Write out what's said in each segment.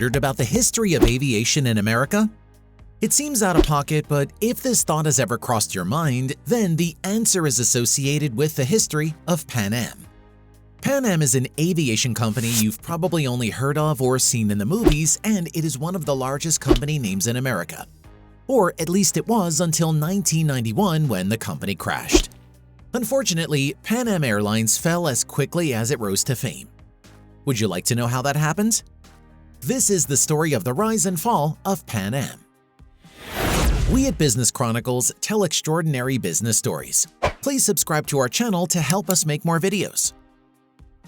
Wondered about the history of aviation in America? It seems out of pocket, but if this thought has ever crossed your mind, then the answer is associated with the history of Pan Am. Pan Am is an aviation company you've probably only heard of or seen in the movies, and it is one of the largest company names in America. Or at least it was until 1991 when the company crashed. Unfortunately, Pan Am Airlines fell as quickly as it rose to fame. Would you like to know how that happened? This is the story of the rise and fall of Pan Am. We at Business Chronicles tell extraordinary business stories. Please subscribe to our channel to help us make more videos.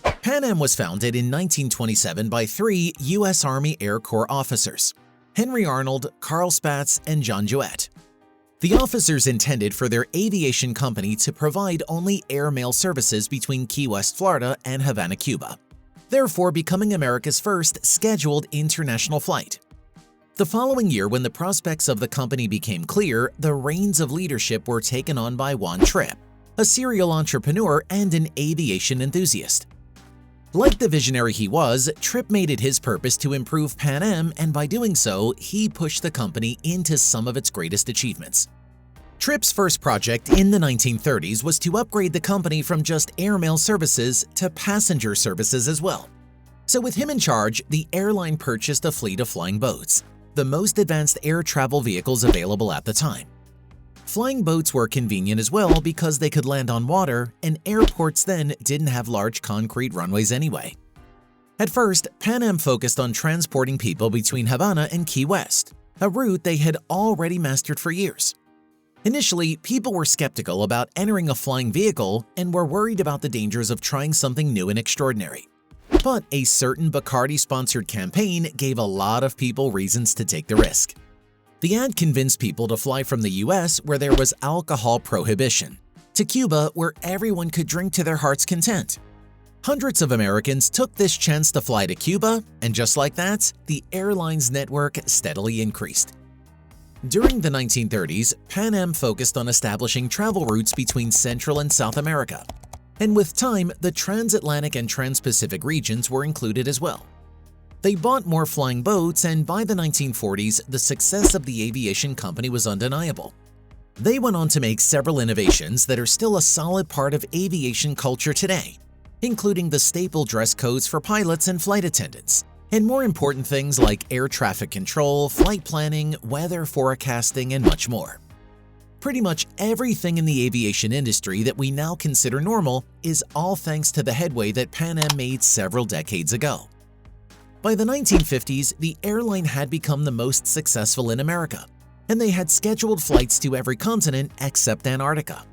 Pan Am was founded in 1927 by three U.S. Army Air Corps officers, Henry Arnold, Carl Spaatz, and John Jouett. The officers intended for their aviation company to provide only airmail services between Key West, Florida and Havana, Cuba, therefore becoming America's first scheduled international flight. The following year, when the prospects of the company became clear, the reins of leadership were taken on by Juan Trippe, a serial entrepreneur and an aviation enthusiast. Like the visionary he was, Trippe made it his purpose to improve Pan Am, and by doing so, he pushed the company into some of its greatest achievements. Trippe's first project in the 1930s was to upgrade the company from just airmail services to passenger services as well. So with him in charge, the airline purchased a fleet of flying boats, the most advanced air travel vehicles available at the time. Flying boats were convenient as well because they could land on water, and airports then didn't have large concrete runways anyway. At first, Pan Am focused on transporting people between Havana and Key West, a route they had already mastered for years. Initially, people were skeptical about entering a flying vehicle and were worried about the dangers of trying something new and extraordinary. But a certain Bacardi-sponsored campaign gave a lot of people reasons to take the risk. The ad convinced people to fly from the US, where there was alcohol prohibition, to Cuba, where everyone could drink to their heart's content. Hundreds of Americans took this chance to fly to Cuba, and just like that, the airline's network steadily increased. During the 1930s, Pan Am focused on establishing travel routes between Central and South America. And with time, the transatlantic and trans-Pacific regions were included as well. They bought more flying boats, and by the 1940s, the success of the aviation company was undeniable. They went on to make several innovations that are still a solid part of aviation culture today, including the staple dress codes for pilots and flight attendants, and more important things like air traffic control, flight planning, weather forecasting, and much more. Pretty much everything in the aviation industry that we now consider normal is all thanks to the headway that Pan Am made several decades ago. By the 1950s, the airline had become the most successful in America, and they had scheduled flights to every continent except Antarctica.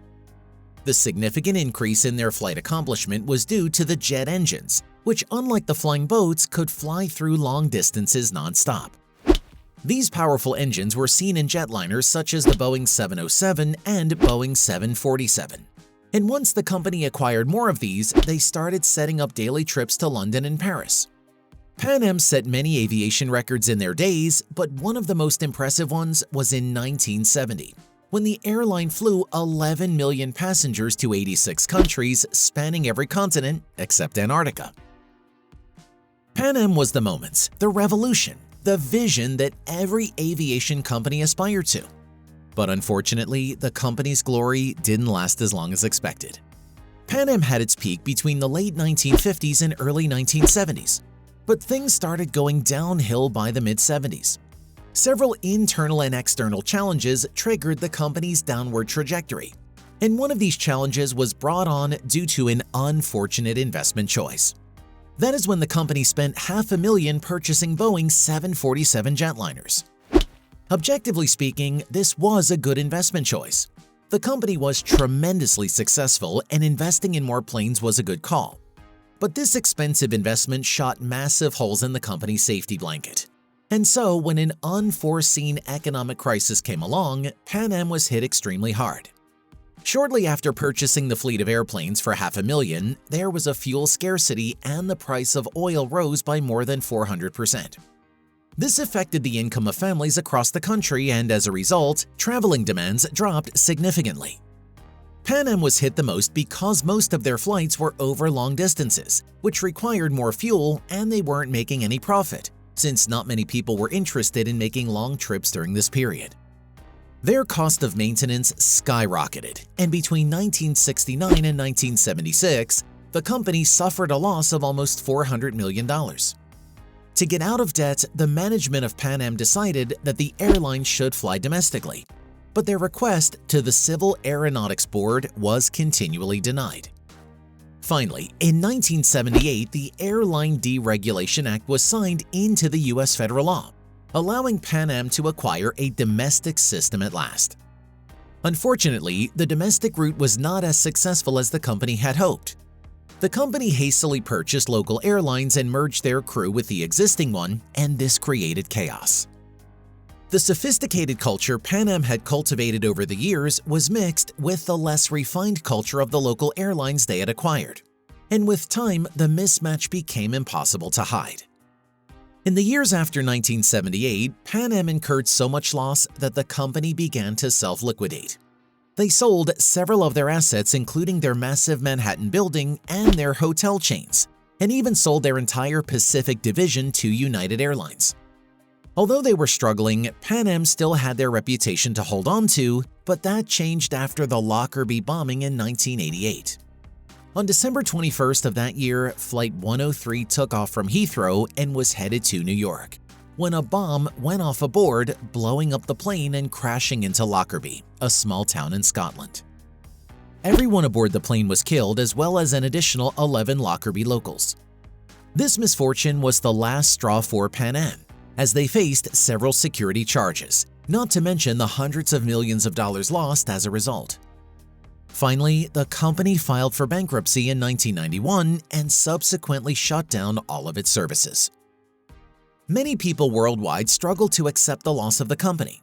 The significant increase in their flight accomplishment was due to the jet engines, which, unlike the flying boats, could fly through long distances nonstop. These powerful engines were seen in jetliners such as the Boeing 707 and Boeing 747. And once the company acquired more of these, they started setting up daily trips to London and Paris. Pan Am set many aviation records in their days, but one of the most impressive ones was in 1970, when the airline flew 11 million passengers to 86 countries, spanning every continent except Antarctica. Pan Am was the moment, the revolution, the vision that every aviation company aspired to. But unfortunately, the company's glory didn't last as long as expected. Pan Am had its peak between the late 1950s and early 1970s. But things started going downhill by the mid-70s. Several internal and external challenges triggered the company's downward trajectory, and one of these challenges was brought on due to an unfortunate investment choice. That is when the company spent $500,000 purchasing Boeing 747 jetliners. Objectively speaking, this was a good investment choice. The company was tremendously successful, and investing in more planes was a good call. But this expensive investment shot massive holes in the company's safety blanket. And so, when an unforeseen economic crisis came along, Pan Am was hit extremely hard. Shortly after purchasing the fleet of airplanes for $500,000, there was a fuel scarcity and the price of oil rose by more than 400%. This affected the income of families across the country, and as a result, traveling demands dropped significantly. Pan Am was hit the most because most of their flights were over long distances, which required more fuel, and they weren't making any profit. since not many people were interested in making long trips during this period. Their cost of maintenance skyrocketed, and between 1969 and 1976, the company suffered a loss of almost $400 million. To get out of debt, the management of Pan Am decided that the airline should fly domestically, but their request to the Civil Aeronautics Board was continually denied. Finally, in 1978, the Airline Deregulation Act was signed into the U.S. federal law, allowing Pan Am to acquire a domestic system at last. Unfortunately, the domestic route was not as successful as the company had hoped. The company hastily purchased local airlines and merged their crew with the existing one, and this created chaos. The sophisticated culture Pan Am had cultivated over the years was mixed with the less refined culture of the local airlines they had acquired, and with time, the mismatch became impossible to hide. In the years after 1978, Pan Am incurred so much loss that the company began to self-liquidate. They sold several of their assets, including their massive Manhattan building and their hotel chains, and even sold their entire Pacific division to United Airlines. Although they were struggling, Pan Am still had their reputation to hold on to, but that changed after the Lockerbie bombing in 1988. On December 21st of that year, Flight 103 took off from Heathrow and was headed to New York, when a bomb went off aboard, blowing up the plane and crashing into Lockerbie, a small town in Scotland. Everyone aboard the plane was killed, as well as an additional 11 Lockerbie locals. This misfortune was the last straw for Pan Am, as they faced several security charges, not to mention the hundreds of millions of dollars lost as a result. Finally, the company filed for bankruptcy in 1991 and subsequently shut down all of its services. Many people worldwide struggle to accept the loss of the company.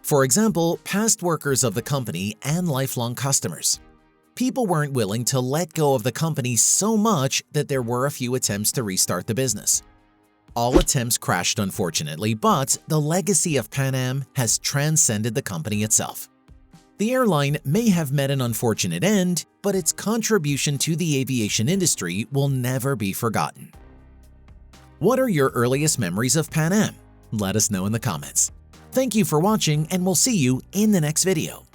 For example, past workers of the company and lifelong customers. People weren't willing to let go of the company so much that there were a few attempts to restart the business. All attempts crashed, unfortunately, but the legacy of Pan Am has transcended the company itself. The airline may have met an unfortunate end, but its contribution to the aviation industry will never be forgotten. What are your earliest memories of Pan Am? Let us know in the comments. Thank you for watching, and we'll see you in the next video.